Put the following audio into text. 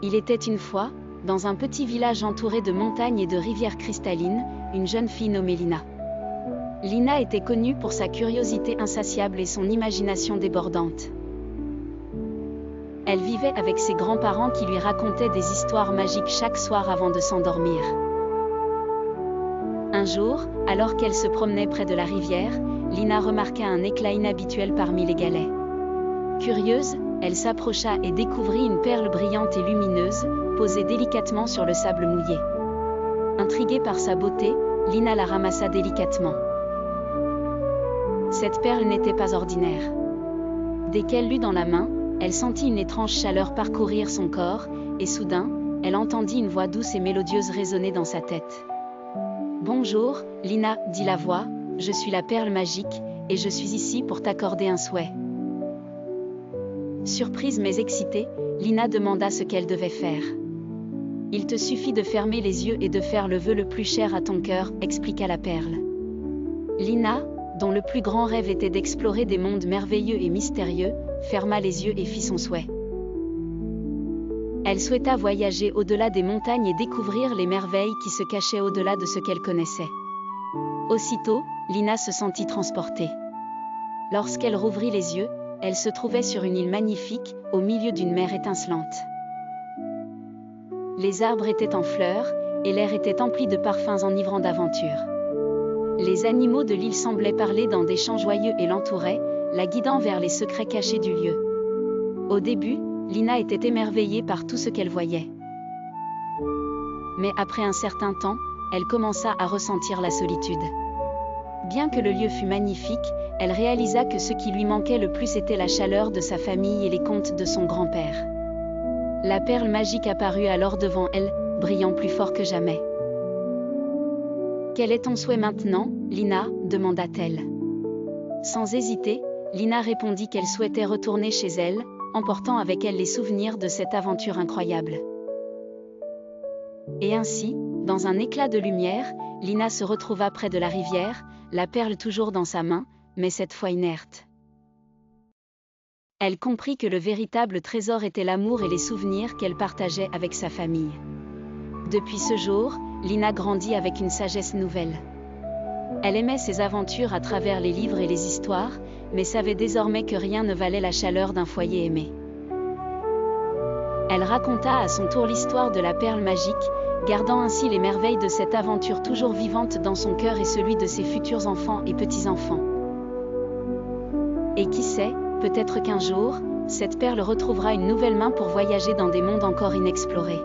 Il était une fois, dans un petit village entouré de montagnes et de rivières cristallines, une jeune fille nommée Lina. Lina était connue pour sa curiosité insatiable et son imagination débordante. Elle vivait avec ses grands-parents qui lui racontaient des histoires magiques chaque soir avant de s'endormir. Un jour, alors qu'elle se promenait près de la rivière, Lina remarqua un éclat inhabituel parmi les galets. Curieuse, elle s'approcha et découvrit une perle brillante et lumineuse, posée délicatement sur le sable mouillé. Intriguée par sa beauté, Lina la ramassa délicatement. Cette perle n'était pas ordinaire. Dès qu'elle l'eut dans la main, elle sentit une étrange chaleur parcourir son corps, et soudain, elle entendit une voix douce et mélodieuse résonner dans sa tête. « Bonjour, Lina, dit la voix, je suis la perle magique, et je suis ici pour t'accorder un souhait. » Surprise mais excitée, Lina demanda ce qu'elle devait faire. « Il te suffit de fermer les yeux et de faire le vœu le plus cher à ton cœur, » expliqua la perle. Lina, dont le plus grand rêve était d'explorer des mondes merveilleux et mystérieux, ferma les yeux et fit son souhait. Elle souhaita voyager au-delà des montagnes et découvrir les merveilles qui se cachaient au-delà de ce qu'elle connaissait. Aussitôt, Lina se sentit transportée. Lorsqu'elle rouvrit les yeux, elle se trouvait sur une île magnifique, au milieu d'une mer étincelante. Les arbres étaient en fleurs, et l'air était empli de parfums enivrants d'aventure. Les animaux de l'île semblaient parler dans des chants joyeux et l'entouraient, la guidant vers les secrets cachés du lieu. Au début, Lina était émerveillée par tout ce qu'elle voyait. Mais après un certain temps, elle commença à ressentir la solitude. Bien que le lieu fût magnifique, elle réalisa que ce qui lui manquait le plus était la chaleur de sa famille et les contes de son grand-père. La perle magique apparut alors devant elle, brillant plus fort que jamais. « Quel est ton souhait maintenant, Lina ?» demanda-t-elle. Sans hésiter, Lina répondit qu'elle souhaitait retourner chez elle, emportant avec elle les souvenirs de cette aventure incroyable. Et ainsi, dans un éclat de lumière, Lina se retrouva près de la rivière, la perle toujours dans sa main, mais cette fois inerte. Elle comprit que le véritable trésor était l'amour et les souvenirs qu'elle partageait avec sa famille. Depuis ce jour, Lina grandit avec une sagesse nouvelle. Elle aimait ses aventures à travers les livres et les histoires, mais savait désormais que rien ne valait la chaleur d'un foyer aimé. Elle raconta à son tour l'histoire de la perle magique, gardant ainsi les merveilles de cette aventure toujours vivante dans son cœur et celui de ses futurs enfants et petits-enfants. Et qui sait, peut-être qu'un jour, cette perle retrouvera une nouvelle main pour voyager dans des mondes encore inexplorés.